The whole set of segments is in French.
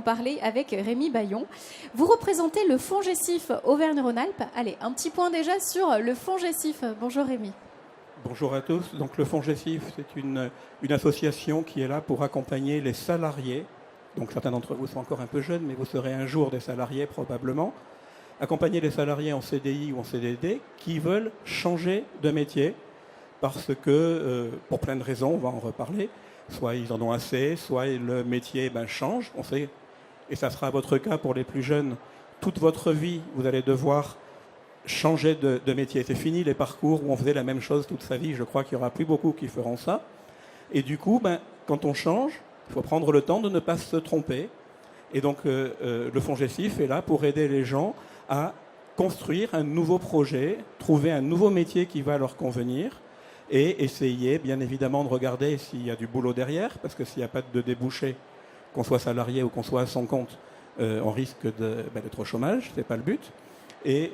Parler avec Rémi Bayon. Vous représentez le FONGECIF Auvergne-Rhône-Alpes. Allez, un petit point déjà sur le FONGECIF. Bonjour Rémi. Bonjour à tous. Donc le FONGECIF, c'est une association qui est là pour accompagner les salariés. Donc certains d'entre vous sont encore un peu jeunes, mais vous serez un jour des salariés probablement. Accompagner les salariés en CDI ou en CDD qui veulent changer de métier parce que, pour plein de raisons, on va en reparler, soit ils en ont assez, soit le métier change. On sait, et ça sera votre cas pour les plus jeunes, toute votre vie, vous allez devoir changer de métier. C'est fini les parcours où on faisait la même chose toute sa vie. Je crois qu'il n'y aura plus beaucoup qui feront ça. Et du coup, quand on change, il faut prendre le temps de ne pas se tromper. Et donc, le FONGECIF est là pour aider les gens à construire un nouveau projet, trouver un nouveau métier qui va leur convenir et essayer, bien évidemment, de regarder s'il y a du boulot derrière, parce que s'il n'y a pas de débouché, qu'on soit salarié ou qu'on soit à son compte, on risque d'être au chômage, ce n'est pas le but. Et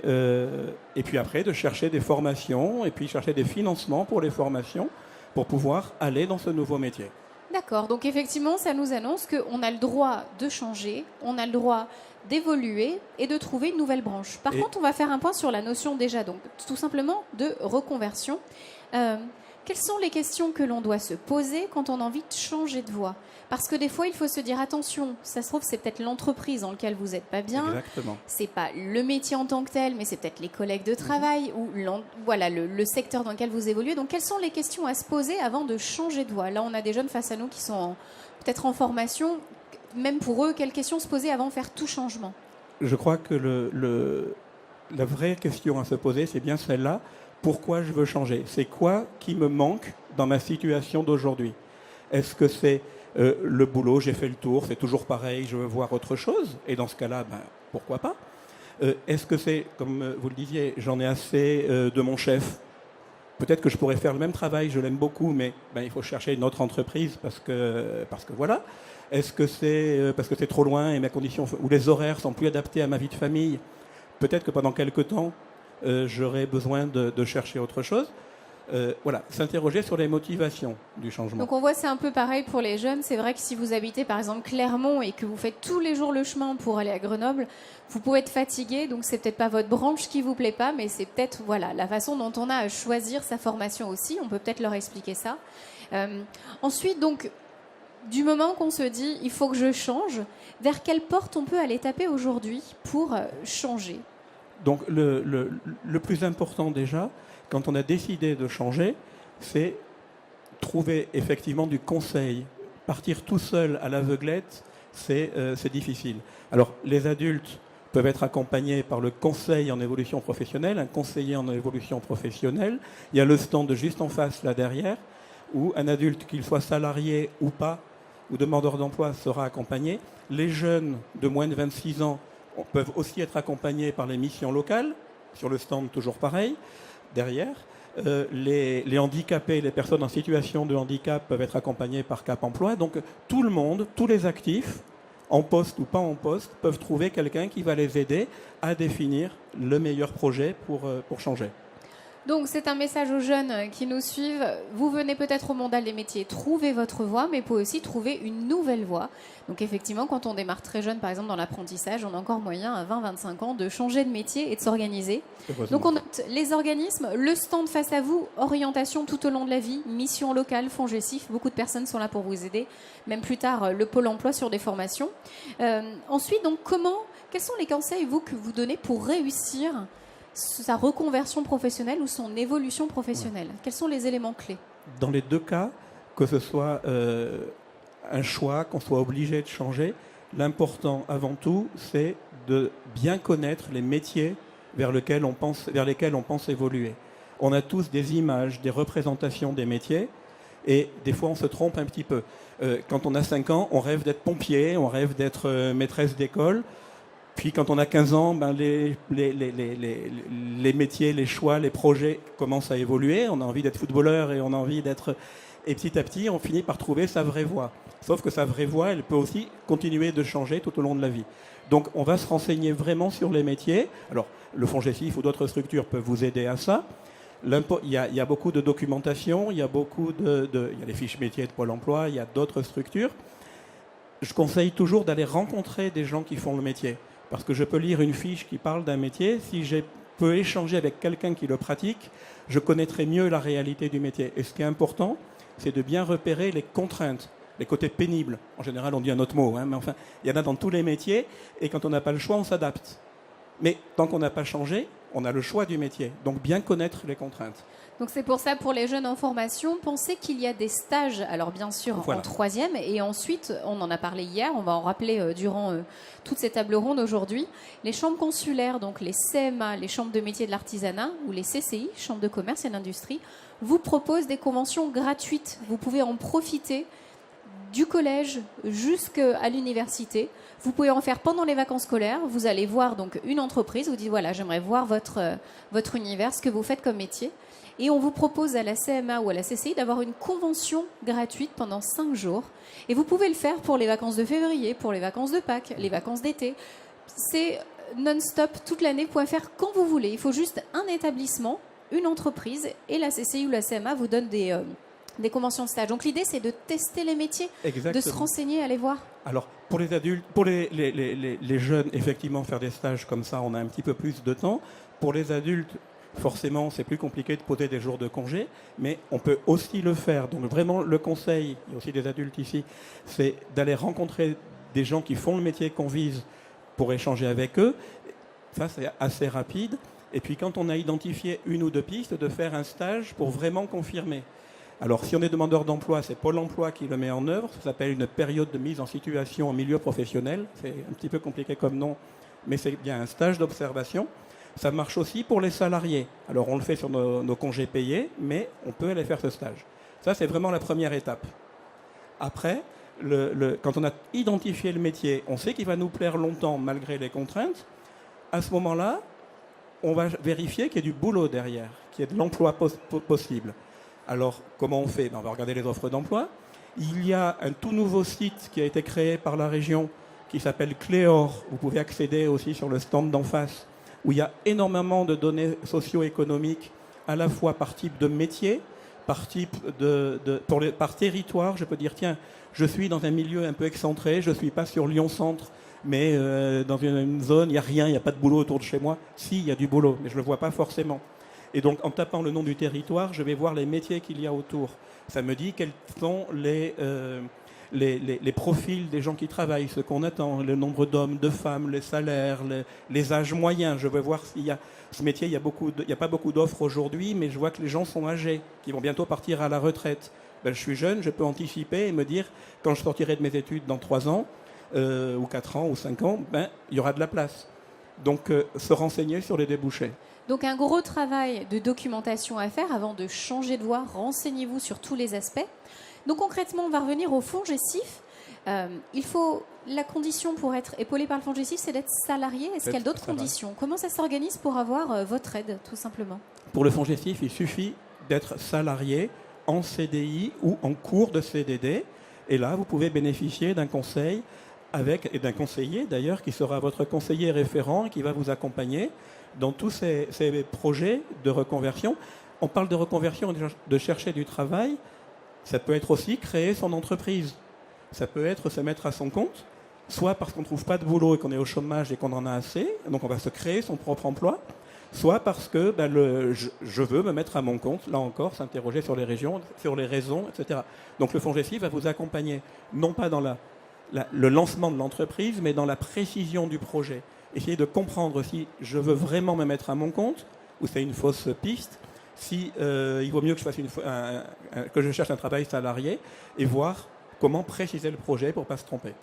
puis après, de chercher des formations et puis chercher des financements pour les formations pour pouvoir aller dans ce nouveau métier. D'accord, donc effectivement, ça nous annonce qu'on a le droit de changer, on a le droit d'évoluer et de trouver une nouvelle branche. Par contre, on va faire un point sur la notion déjà, donc tout simplement de reconversion. Quelles sont les questions que l'on doit se poser quand on a envie de changer de voie? Parce que des fois, il faut se dire, attention, ça se trouve, c'est peut-être l'entreprise dans laquelle vous n'êtes pas bien. Exactement. C'est pas le métier en tant que tel, mais c'est peut-être les collègues de travail ou le secteur dans lequel vous évoluez. Donc, quelles sont les questions à se poser avant de changer de voie? Là, on a des jeunes face à nous qui sont peut-être en formation. Même pour eux, quelles questions se poser avant de faire tout changement? Je crois que la vraie question à se poser, c'est bien celle-là. Pourquoi je veux changer? C'est quoi qui me manque dans ma situation d'aujourd'hui? Est-ce que c'est le boulot, j'ai fait le tour, c'est toujours pareil, je veux voir autre chose? Et dans ce cas-là, pourquoi pas? Est-ce que c'est, comme vous le disiez, j'en ai assez de mon chef? Peut-être que je pourrais faire le même travail, je l'aime beaucoup, mais il faut chercher une autre entreprise parce que voilà. Est-ce que c'est parce que c'est trop loin et mes conditions ou les horaires sont plus adaptés à ma vie de famille? Peut-être que pendant quelques temps, j'aurais besoin de chercher autre chose. S'interroger sur les motivations du changement. Donc on voit c'est un peu pareil pour les jeunes. C'est vrai que si vous habitez par exemple Clermont et que vous faites tous les jours le chemin pour aller à Grenoble, vous pouvez être fatigué, donc c'est peut-être pas votre branche qui vous plaît pas, mais c'est peut-être la façon dont on a à choisir sa formation aussi. On peut peut-être leur expliquer ça. Ensuite, donc, du moment qu'on se dit il faut que je change, vers quelle porte on peut aller taper aujourd'hui pour changer? Donc le plus important déjà, quand on a décidé de changer, c'est trouver effectivement du conseil. Partir tout seul à l'aveuglette, c'est difficile. Alors les adultes peuvent être accompagnés par le conseil en évolution professionnelle, un conseiller en évolution professionnelle. Il y a le stand juste en face là derrière, où un adulte, qu'il soit salarié ou pas, ou demandeur d'emploi, sera accompagné. Les jeunes de moins de 26 ans peuvent aussi être accompagnés par les missions locales, sur le stand toujours pareil, derrière. Les handicapés, les personnes en situation de handicap peuvent être accompagnés par Cap Emploi. Donc tout le monde, tous les actifs, en poste ou pas en poste, peuvent trouver quelqu'un qui va les aider à définir le meilleur projet pour changer. Donc c'est un message aux jeunes qui nous suivent. Vous venez peut-être au Mondial des métiers, trouvez votre voie, mais vous pouvez aussi trouver une nouvelle voie. Donc effectivement, quand on démarre très jeune, par exemple dans l'apprentissage, on a encore moyen à 20-25 ans de changer de métier et de s'organiser. Donc on note les organismes, le stand face à vous, orientation tout au long de la vie, mission locale, FONGECIF, beaucoup de personnes sont là pour vous aider, même plus tard le pôle emploi sur des formations. Ensuite, donc quels sont les conseils vous que vous donnez pour réussir sa reconversion professionnelle ou son évolution professionnelle? Quels sont les éléments clés? Dans les deux cas, que ce soit un choix, qu'on soit obligé de changer, l'important avant tout, c'est de bien connaître les métiers vers lesquels on pense évoluer. On a tous des images, des représentations des métiers, et des fois on se trompe un petit peu. Quand on a 5 ans, on rêve d'être pompier, on rêve d'être maîtresse d'école. Puis quand on a 15 ans, les métiers, les choix, les projets commencent à évoluer. On a envie d'être footballeur et on a envie d'être... Et petit à petit, on finit par trouver sa vraie voie. Sauf que sa vraie voie, elle peut aussi continuer de changer tout au long de la vie. Donc on va se renseigner vraiment sur les métiers. Alors le FONGECIF ou d'autres structures peuvent vous aider à ça. Il y a beaucoup de documentation, il y a les fiches métiers de Pôle emploi, il y a d'autres structures. je conseille toujours d'aller rencontrer des gens qui font le métier. Parce que je peux lire une fiche qui parle d'un métier. Si je peux échanger avec quelqu'un qui le pratique, je connaîtrai mieux la réalité du métier. Et ce qui est important, c'est de bien repérer les contraintes, les côtés pénibles. En général, on dit un autre mot, hein, mais enfin, il y en a dans tous les métiers. Et quand on n'a pas le choix, on s'adapte. Mais tant qu'on n'a pas changé, on a le choix du métier. Donc bien connaître les contraintes. Donc c'est pour ça, pour les jeunes en formation, pensez qu'il y a des stages, alors bien sûr Voilà. en troisième, et ensuite, on en a parlé hier, on va en rappeler durant toutes ces tables rondes aujourd'hui, les chambres consulaires, donc les CMA, les chambres de métiers de l'artisanat, ou les CCI, chambres de commerce et d'industrie, vous proposent des conventions gratuites. Vous pouvez en profiter du collège jusqu'à l'université. Vous pouvez en faire pendant les vacances scolaires. Vous allez voir donc une entreprise, vous dites voilà, j'aimerais voir votre univers, ce que vous faites comme métier. Et on vous propose à la CMA ou à la CCI d'avoir une convention gratuite pendant 5 jours. Et vous pouvez le faire pour les vacances de février, pour les vacances de Pâques, les vacances d'été. C'est non-stop toute l'année. Vous pouvez faire quand vous voulez. Il faut juste un établissement, une entreprise, et la CCI ou la CMA vous donne des conventions de stage. Donc l'idée, c'est de tester les métiers, Exactement. de se renseigner, aller voir. Alors, pour les adultes, pour les jeunes, effectivement, faire des stages comme ça, on a un petit peu plus de temps. Pour les adultes, forcément, c'est plus compliqué de poser des jours de congé, mais on peut aussi le faire. Donc vraiment, le conseil, il y a aussi des adultes ici, c'est d'aller rencontrer des gens qui font le métier qu'on vise pour échanger avec eux. Ça, c'est assez rapide. Et puis, quand on a identifié une ou deux pistes, de faire un stage pour vraiment confirmer. Alors, si on est demandeur d'emploi, c'est Pôle emploi qui le met en œuvre. Ça s'appelle une période de mise en situation en milieu professionnel. C'est un petit peu compliqué comme nom, mais c'est bien un stage d'observation. Ça marche aussi pour les salariés. Alors, on le fait sur nos congés payés, mais on peut aller faire ce stage. Ça, c'est vraiment la première étape. Après, quand on a identifié le métier, on sait qu'il va nous plaire longtemps malgré les contraintes. À ce moment-là, on va vérifier qu'il y a du boulot derrière, qu'il y ait de l'emploi possible. Alors, comment on fait ? On va regarder les offres d'emploi. Il y a un tout nouveau site qui a été créé par la région qui s'appelle Cléor. Vous pouvez accéder aussi sur le stand d'en face, où il y a énormément de données socio-économiques, à la fois par type de métier, par type par territoire. Je peux dire, tiens, je suis dans un milieu un peu excentré, je ne suis pas sur Lyon-Centre, mais dans une zone, il n'y a rien, il n'y a pas de boulot autour de chez moi. Si, il y a du boulot, mais je ne le vois pas forcément. Et donc, en tapant le nom du territoire, je vais voir les métiers qu'il y a autour. Ça me dit quels sont les profils des gens qui travaillent, ce qu'on attend, le nombre d'hommes, de femmes, les salaires, les âges moyens. Je veux voir s'il y a ce métier, il n'y a pas beaucoup d'offres aujourd'hui, mais je vois que les gens sont âgés, qui vont bientôt partir à la retraite. Ben, je suis jeune, je peux anticiper et me dire, quand je sortirai de mes études dans 3 ans, ou 4 ans, ou 5 ans, ben, il y aura de la place. Donc, se renseigner sur les débouchés. Donc un gros travail de documentation à faire avant de changer de voie. Renseignez-vous sur tous les aspects. Donc concrètement, on va revenir au FONGECIF. La condition pour être épaulé par le FONGECIF, c'est d'être salarié. Est-ce qu'il y a d'autres conditions ? Comment ça s'organise pour avoir votre aide, tout simplement ? Pour le FONGECIF, il suffit d'être salarié en CDI ou en cours de CDD. Et là, vous pouvez bénéficier d'un conseil et d'un conseiller d'ailleurs, qui sera votre conseiller référent et qui va vous accompagner dans tous ces projets de reconversion. On parle de reconversion, de chercher du travail. Ça peut être aussi créer son entreprise. Ça peut être se mettre à son compte, soit parce qu'on ne trouve pas de boulot et qu'on est au chômage et qu'on en a assez, donc on va se créer son propre emploi, soit parce que je veux me mettre à mon compte, là encore, s'interroger sur les régions, sur les raisons, etc. Donc le FONGECIF va vous accompagner, non pas dans le lancement de l'entreprise, mais dans la précision du projet. Essayer de comprendre si je veux vraiment me mettre à mon compte, ou c'est une fausse piste, si il vaut mieux que je fasse que je cherche un travail salarié, et voir comment préciser le projet pour ne pas se tromper.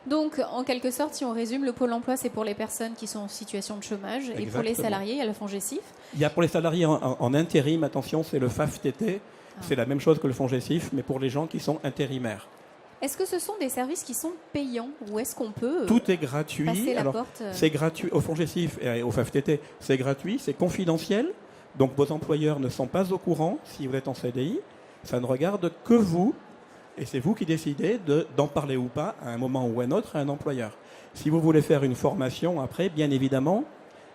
Donc, en quelque sorte, si on résume, le Pôle emploi, c'est pour les personnes qui sont en situation de chômage. Exactement. Et pour les salariés, il y a le FONGECIF. Il y a pour les salariés en intérim, attention, c'est le FAFTT. C'est la même chose que le FONGECIF, mais pour les gens qui sont intérimaires. Est-ce que ce sont des services qui sont payants ou est-ce qu'on peut Tout est gratuit. Passer la porte C'est gratuit au FONGECIF et au FAFTT, c'est gratuit, c'est confidentiel. Donc vos employeurs ne sont pas au courant si vous êtes en CDI. Ça ne regarde que vous. Et c'est vous qui décidez d'en parler ou pas à un moment ou à un autre à un employeur. Si vous voulez faire une formation après, bien évidemment,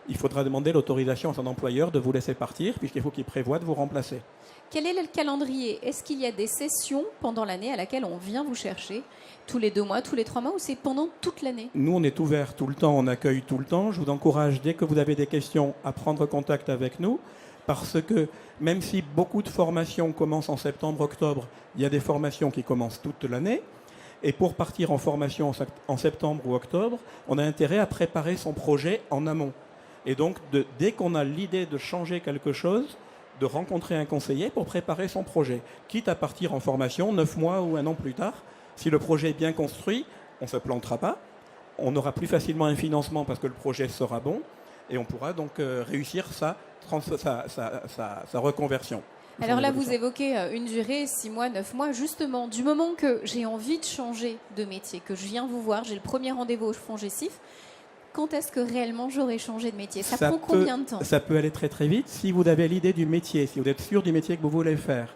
il faudra demander l'autorisation à son employeur de vous laisser partir, puisqu'il faut qu'il prévoie de vous remplacer. Quel est le calendrier? Est-ce qu'il y a des sessions pendant l'année à laquelle on vient vous chercher tous les 2 mois, tous les 3 mois, ou c'est pendant toute l'année? Nous, on est ouvert tout le temps, on accueille tout le temps. Je vous encourage, dès que vous avez des questions, à prendre contact avec nous, parce que même si beaucoup de formations commencent en septembre, octobre, il y a des formations qui commencent toute l'année. Et pour partir en formation en septembre ou octobre, on a intérêt à préparer son projet en amont. Et donc, dès qu'on a l'idée de changer quelque chose, de rencontrer un conseiller pour préparer son projet, quitte à partir en formation 9 mois ou 1 an plus tard. Si le projet est bien construit, on ne se plantera pas, on aura plus facilement un financement parce que le projet sera bon, et on pourra donc réussir sa reconversion. Alors là, vous évoquez une durée 6 mois, 9 mois, justement, du moment que j'ai envie de changer de métier, que je viens vous voir, j'ai le premier rendez-vous au FONGECIF, quand est-ce que réellement j'aurai changé de métier? Ça prend combien de temps? Ça peut aller très très vite. Si vous avez l'idée du métier, si vous êtes sûr du métier que vous voulez faire,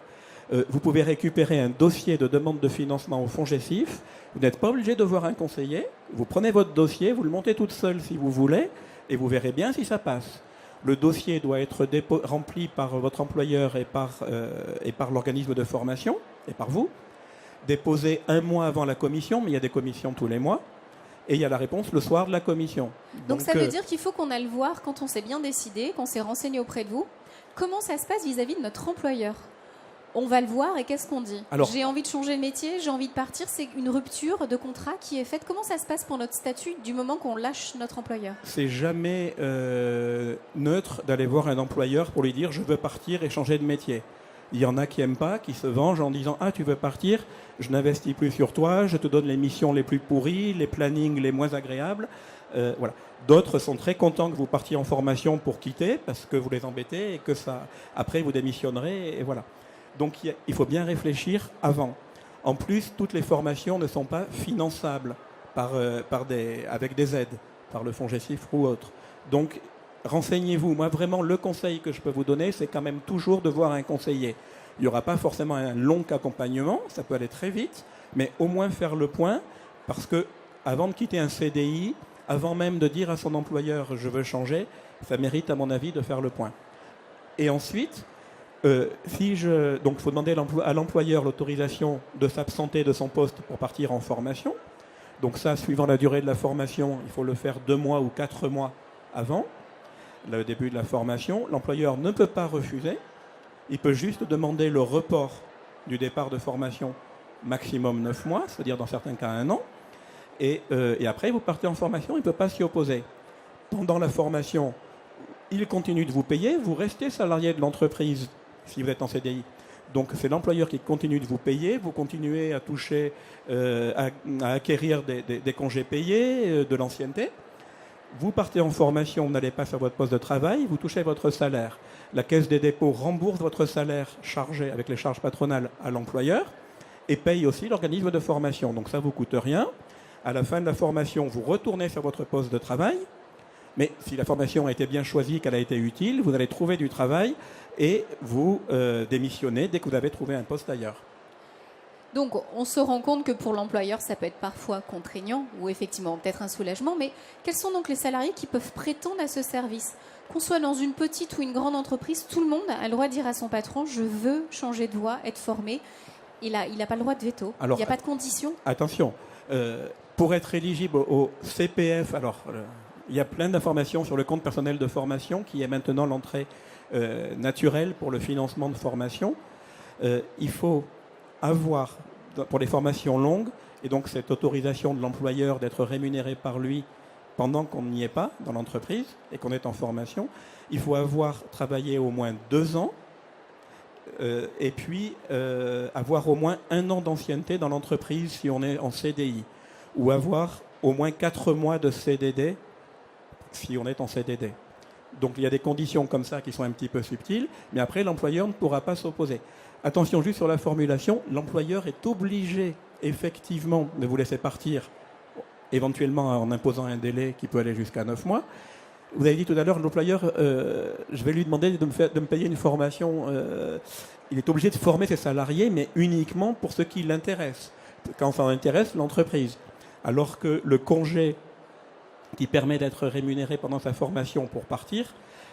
vous pouvez récupérer un dossier de demande de financement au FONGECIF. Vous n'êtes pas obligé de voir un conseiller. Vous prenez votre dossier, vous le montez toute seule si vous voulez, et vous verrez bien si ça passe. Le dossier doit être rempli par votre employeur et par l'organisme de formation, et par vous. Déposé 1 mois avant la commission, mais il y a des commissions tous les mois. Et il y a la réponse le soir de la commission. Donc ça veut dire qu'il faut qu'on aille le voir quand on s'est bien décidé, qu'on s'est renseigné auprès de vous. Comment ça se passe vis-à-vis de notre employeur? On va le voir et qu'est-ce qu'on dit? J'ai envie de changer de métier, j'ai envie de partir, c'est une rupture de contrat qui est faite. Comment ça se passe pour notre statut du moment qu'on lâche notre employeur? C'est jamais neutre d'aller voir un employeur pour lui dire je veux partir et changer de métier. Il y en a qui n'aiment pas, qui se vengent en disant ah tu veux partir, je n'investis plus sur toi, je te donne les missions les plus pourries, les plannings les moins agréables. Voilà. D'autres sont très contents que vous partiez en formation pour quitter parce que vous les embêtez et que ça après vous démissionnerez et voilà. Donc il faut bien réfléchir avant. En plus, toutes les formations ne sont pas finançables avec des aides, par le FONGECIF ou autre. Donc renseignez-vous. Moi, vraiment, le conseil que je peux vous donner, c'est quand même toujours de voir un conseiller. Il n'y aura pas forcément un long accompagnement, ça peut aller très vite, mais au moins faire le point, parce que avant de quitter un CDI, avant même de dire à son employeur « je veux changer », ça mérite, à mon avis, de faire le point. Et ensuite, donc il faut demander à l'employeur l'autorisation de s'absenter de son poste pour partir en formation. Donc ça, suivant la durée de la formation, il faut le faire 2 mois ou 4 mois avant le début de la formation. L'employeur ne peut pas refuser. Il peut juste demander le report du départ de formation maximum 9 mois, c'est-à-dire dans certains cas 1 an. Et après, vous partez en formation, il ne peut pas s'y opposer. Pendant la formation, il continue de vous payer, vous restez salarié de l'entreprise si vous êtes en CDI. Donc c'est l'employeur qui continue de vous payer, vous continuez à toucher, à acquérir des congés payés, de l'ancienneté. Vous partez en formation, vous n'allez pas sur votre poste de travail, vous touchez votre salaire. La Caisse des dépôts rembourse votre salaire chargé avec les charges patronales à l'employeur et paye aussi l'organisme de formation. Donc ça ne vous coûte rien. À la fin de la formation, vous retournez sur votre poste de travail. Mais si la formation a été bien choisie, qu'elle a été utile, vous allez trouver du travail et vous démissionnez dès que vous avez trouvé un poste ailleurs. Donc, on se rend compte que pour l'employeur, ça peut être parfois contraignant ou effectivement peut-être un soulagement. Mais quels sont donc les salariés qui peuvent prétendre à ce service? Qu'on soit dans une petite ou une grande entreprise, tout le monde a le droit de dire à son patron « je veux changer de voie, être formé ». Il n'a pas le droit de veto. Alors, il n'y a pas de condition. Attention, pour être éligible au CPF, il y a plein d'informations sur le compte personnel de formation qui est maintenant l'entrée naturelle pour le financement de formation. Il faut avoir, pour les formations longues, et donc cette autorisation de l'employeur d'être rémunéré par lui pendant qu'on n'y est pas dans l'entreprise et qu'on est en formation, il faut avoir travaillé au moins 2 ans et puis avoir au moins 1 an d'ancienneté dans l'entreprise si on est en CDI, ou avoir au moins 4 mois de CDD si on est en CDD. Donc il y a des conditions comme ça qui sont un petit peu subtiles, mais après l'employeur ne pourra pas s'opposer. Attention juste sur la formulation, l'employeur est obligé effectivement de vous laisser partir, éventuellement en imposant un délai qui peut aller jusqu'à 9 mois. Vous avez dit tout à l'heure, l'employeur, je vais lui demander de me payer une formation. Il est obligé de former ses salariés, mais uniquement pour ce qui l'intéresse, quand ça intéresse l'entreprise. Alors que le congé qui permet d'être rémunéré pendant sa formation pour partir.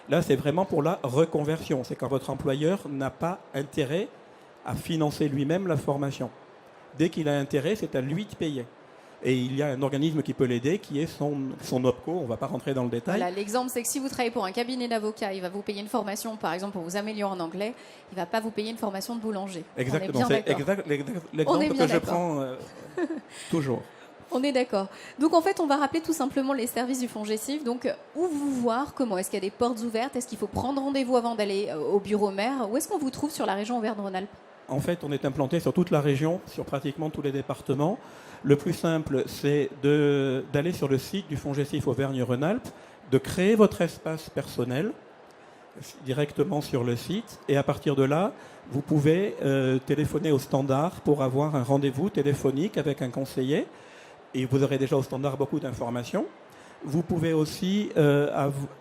Là, c'est vraiment pour la reconversion. C'est quand votre employeur n'a pas intérêt à financer lui-même la formation. Dès qu'il a intérêt, c'est à lui de payer. Et il y a un organisme qui peut l'aider, qui est son OPCO. On ne va pas rentrer dans le détail. Voilà, l'exemple, c'est que si vous travaillez pour un cabinet d'avocats, il va vous payer une formation, par exemple, pour vous améliorer en anglais. Il ne va pas vous payer une formation de boulanger. Exactement. C'est l'exemple que je prends toujours. On est d'accord. Donc en fait, on va rappeler tout simplement les services du FONGECIF. Donc où vous voir, comment? Est-ce qu'il y a des portes ouvertes? Est-ce qu'il faut prendre rendez-vous avant d'aller au bureau maire? Où est-ce qu'on vous trouve sur la région Auvergne-Rhône-Alpes? En fait, on est implanté sur toute la région, sur pratiquement tous les départements. Le plus simple, c'est d'aller sur le site du FONGECIF Auvergne-Rhône-Alpes, de créer votre espace personnel directement sur le site. Et à partir de là, vous pouvez téléphoner au standard pour avoir un rendez-vous téléphonique avec un conseiller. Et vous aurez déjà au standard beaucoup d'informations. Vous pouvez aussi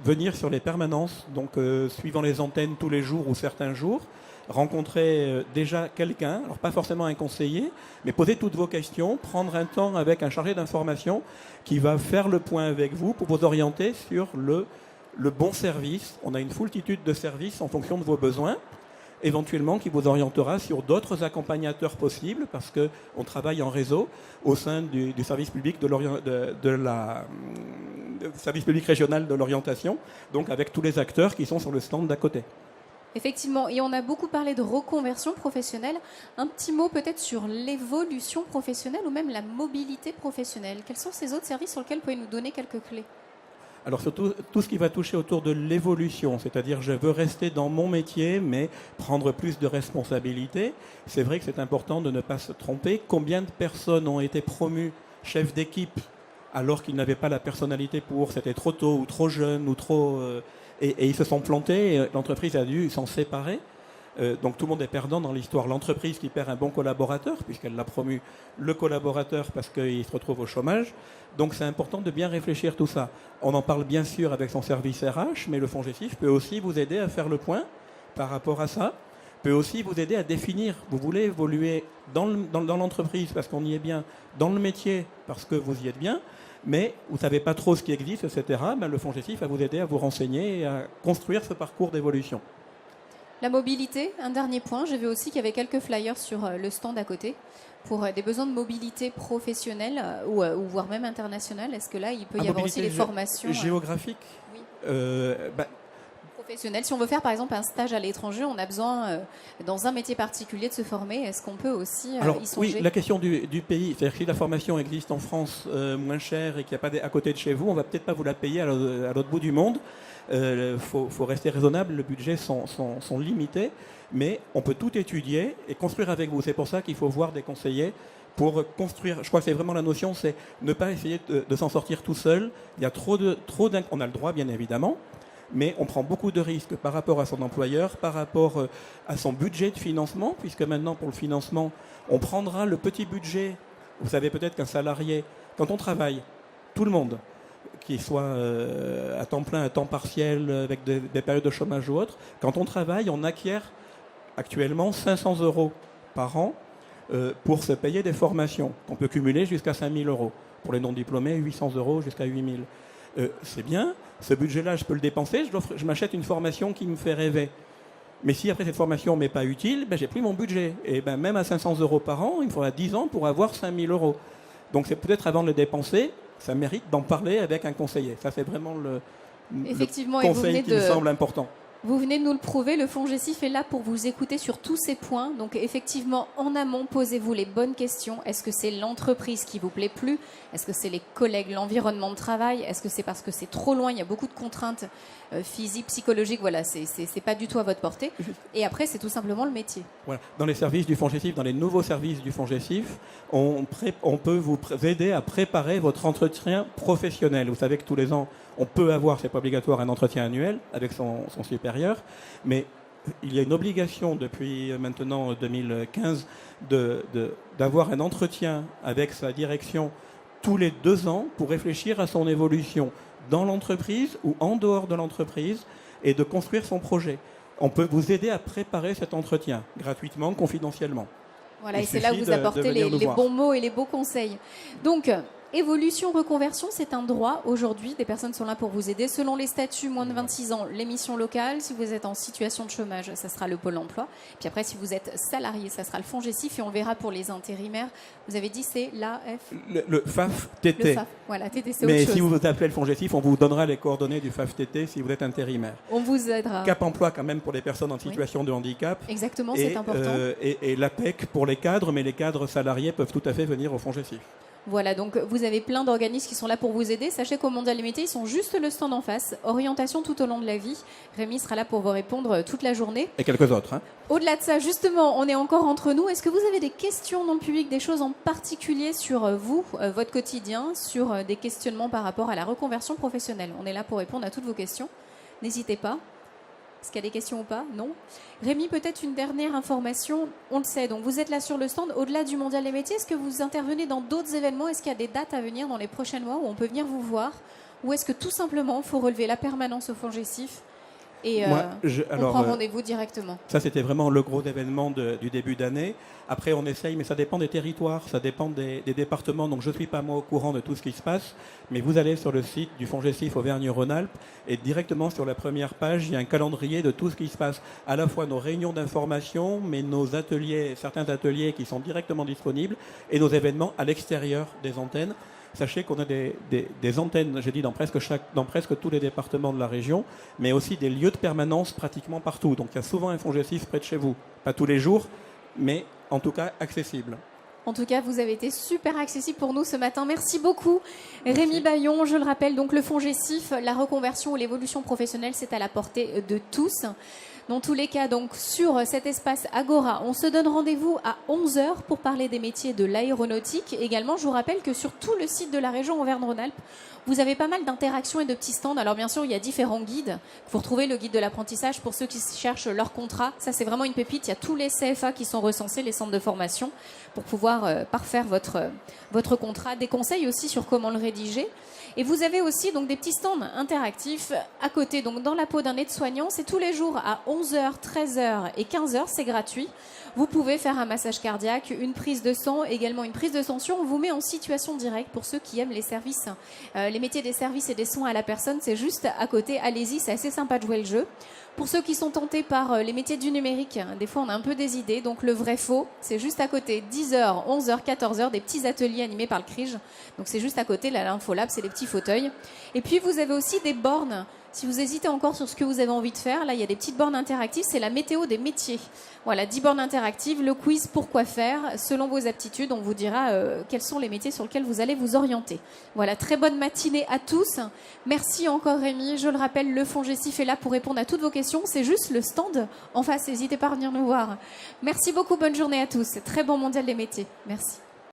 venir sur les permanences, donc suivant les antennes tous les jours ou certains jours, rencontrer déjà quelqu'un, alors pas forcément un conseiller, mais poser toutes vos questions, prendre un temps avec un chargé d'information qui va faire le point avec vous pour vous orienter sur le bon service. On a une foultitude de services en fonction de vos besoins, éventuellement qui vous orientera sur d'autres accompagnateurs possibles, parce qu'on travaille en réseau au sein du service public service public régional de l'orientation, donc avec tous les acteurs qui sont sur le stand d'à côté. Effectivement, et on a beaucoup parlé de reconversion professionnelle. Un petit mot peut-être sur l'évolution professionnelle ou même la mobilité professionnelle. Quels sont ces autres services sur lesquels vous pouvez nous donner quelques clés? Alors surtout tout ce qui va toucher autour de l'évolution, c'est-à-dire je veux rester dans mon métier mais prendre plus de responsabilités. C'est vrai que c'est important de ne pas se tromper. Combien de personnes ont été promues chefs d'équipe alors qu'ils n'avaient pas la personnalité pour, c'était trop tôt ou trop jeune ou trop... et ils se sont plantés, et l'entreprise a dû s'en séparer. Donc tout le monde est perdant dans l'histoire. L'entreprise qui perd un bon collaborateur, puisqu'elle l'a promu, le collaborateur parce qu'il se retrouve au chômage. Donc c'est important de bien réfléchir tout ça. On en parle bien sûr avec son service RH, mais le FONGECIF peut aussi vous aider à faire le point par rapport à ça, peut aussi vous aider à définir. Vous voulez évoluer dans l'entreprise parce qu'on y est bien, dans le métier parce que vous y êtes bien, mais vous ne savez pas trop ce qui existe, etc. Ben, le FONGECIF va vous aider à vous renseigner et à construire ce parcours d'évolution. La mobilité, un dernier point. J'ai vu aussi qu'il y avait quelques flyers sur le stand à côté pour des besoins de mobilité professionnelle ou voire même internationale. Est-ce que là, il peut y avoir aussi des formations géographiques? Oui. Professionnelles. Si on veut faire par exemple un stage à l'étranger, on a besoin dans un métier particulier de se former. Est-ce qu'on peut aussi y songer? Oui, la question du pays. C'est-à-dire que si la formation existe en France moins chère et qu'il n'y a pas à côté de chez vous, on ne va peut-être pas vous la payer à l'autre bout du monde. Faut rester raisonnable, les budgets sont limités, mais on peut tout étudier et construire avec vous. C'est pour ça qu'il faut voir des conseillers pour construire. Je crois que c'est vraiment la notion, c'est ne pas essayer de s'en sortir tout seul. Il y a on a le droit, bien évidemment, mais on prend beaucoup de risques par rapport à son employeur, par rapport à son budget de financement, puisque maintenant, pour le financement, on prendra le petit budget. Vous savez peut-être qu'un salarié, quand on travaille, tout le monde, qu'il soit à temps plein, à temps partiel, avec des périodes de chômage ou autres, quand on travaille, on acquiert actuellement 500 € par an pour se payer des formations, qu'on peut cumuler jusqu'à 5 000 €. Pour les non-diplômés, 800 € jusqu'à 8 000. C'est bien, ce budget-là, je peux le dépenser, je m'achète une formation qui me fait rêver. Mais si après cette formation ne m'est pas utile, ben, j'ai plus mon budget. Et ben, même à 500 € par an, il me faudra 10 ans pour avoir 5 000 €. Donc c'est peut-être avant de le dépenser, ça mérite d'en parler avec un conseiller. Ça, c'est vraiment le conseil qui me semble important. Vous venez de nous le prouver, le FONGECIF est là pour vous écouter sur tous ces points. Donc effectivement, en amont, posez-vous les bonnes questions. Est-ce que c'est l'entreprise qui vous plaît plus? Est-ce que c'est les collègues, l'environnement de travail? Est-ce que c'est parce que c'est trop loin? Il y a beaucoup de contraintes physiques, psychologiques. Voilà, c'est pas du tout à votre portée. Et après, c'est tout simplement le métier. Voilà. Dans les services du FONGECIF, dans les nouveaux services du FONGECIF, on peut vous aider à préparer votre entretien professionnel. Vous savez que tous les ans, on peut avoir, c'est pas obligatoire, un entretien annuel avec son supérieur, mais il y a une obligation depuis maintenant 2015 d'avoir un entretien avec sa direction tous les 2 ans pour réfléchir à son évolution dans l'entreprise ou en dehors de l'entreprise et de construire son projet. On peut vous aider à préparer cet entretien gratuitement, confidentiellement. Voilà, et c'est là où vous apportez les bons mots et les beaux conseils. Donc, Évolution, reconversion, c'est un droit aujourd'hui. Des personnes sont là pour vous aider. Selon les statuts, moins de 26 ans, les missions locales. Si vous êtes en situation de chômage, ça sera le Pôle emploi. Puis après, si vous êtes salarié, ça sera le FONGECIF. Et on verra pour les intérimaires. Vous avez dit c'est l'AF Le FAF-TT. Le FAF, voilà, TT, c'est Mais autre si chose. vous vous appelez le FONGECIF, on vous donnera les coordonnées du FAF-TT si vous êtes intérimaire. On vous aidera. Cap emploi quand même pour les personnes en situation de handicap. Exactement, Et, c'est important. et l'APEC pour les cadres, mais les cadres salariés peuvent tout à fait venir au FONGECIF. Voilà, donc vous avez plein d'organismes qui sont là pour vous aider. Sachez qu'au Mondial des métiers, ils sont juste le stand en face. Orientation tout au long de la vie. Rémi sera là pour vous répondre toute la journée. Et quelques autres. Hein. Au-delà de ça, justement, on est encore entre nous. Est-ce que vous avez des questions dans le public, des choses en particulier sur vous, votre quotidien, sur des questionnements par rapport à la reconversion professionnelle? On est là pour répondre à toutes vos questions. N'hésitez pas. Est-ce qu'il y a des questions ou pas? Non. Rémi, peut-être une dernière information. On le sait, donc vous êtes là sur le stand. Au-delà du Mondial des métiers, est-ce que vous intervenez dans d'autres événements? Est-ce qu'il y a des dates à venir dans les prochains mois où on peut venir vous voir? Ou est-ce que tout simplement, il faut relever la permanence au FONGECIF et on prend rendez-vous directement? Ça, c'était vraiment le gros événement du début d'année. Après, on essaye, mais ça dépend des territoires, ça dépend des départements. Donc, je ne suis pas, moi, au courant de tout ce qui se passe. Mais vous allez sur le site du FONGECIF Auvergne-Rhône-Alpes et directement sur la première page, il y a un calendrier de tout ce qui se passe. À la fois nos réunions d'information, mais nos ateliers, certains ateliers qui sont directement disponibles et nos événements à l'extérieur des antennes. Sachez qu'on a des antennes, j'ai dit, dans presque tous les départements de la région, mais aussi des lieux de permanence pratiquement partout. Donc il y a souvent un FONGECIF près de chez vous. Pas tous les jours, mais en tout cas accessible. En tout cas, vous avez été super accessible pour nous ce matin. Merci beaucoup. Merci. Rémi Baillon, je le rappelle, donc le FONGECIF, la reconversion ou l'évolution professionnelle, c'est à la portée de tous. Dans tous les cas, donc, sur cet espace Agora, on se donne rendez-vous à 11h pour parler des métiers de l'aéronautique. Également, je vous rappelle que sur tout le site de la région Auvergne-Rhône-Alpes, vous avez pas mal d'interactions et de petits stands. Alors, bien sûr, il y a différents guides. Vous retrouvez le guide de l'apprentissage pour ceux qui cherchent leur contrat. Ça, c'est vraiment une pépite. Il y a tous les CFA qui sont recensés, les centres de formation, pour pouvoir parfaire votre contrat. Des conseils aussi sur comment le rédiger. Et vous avez aussi donc des petits stands interactifs à côté, donc dans la peau d'un aide-soignant. C'est tous les jours à 11h, 13h et 15h, c'est gratuit. Vous pouvez faire un massage cardiaque, une prise de sang, également une prise de tension. On vous met en situation directe pour ceux qui aiment les services, les métiers des services et des soins à la personne. C'est juste à côté, allez-y, c'est assez sympa de jouer le jeu. Pour ceux qui sont tentés par les métiers du numérique, des fois on a un peu des idées, donc le vrai-faux, c'est juste à côté, 10h, 11h, 14h, des petits ateliers animés par le CRIJ. Donc c'est juste à côté, là, l'Infolab, c'est les petits fauteuils. Et puis vous avez aussi des bornes. Si vous hésitez encore sur ce que vous avez envie de faire, là il y a des petites bornes interactives, c'est la météo des métiers. Voilà, 10 bornes interactives, le quiz pourquoi faire, selon vos aptitudes, on vous dira quels sont les métiers sur lesquels vous allez vous orienter. Voilà, très bonne matinée à tous. Merci encore Rémi, je le rappelle, le FONGECIF est là pour répondre à toutes vos questions, c'est juste le stand en face, n'hésitez pas à venir nous voir. Merci beaucoup, bonne journée à tous, très bon Mondial des métiers, merci.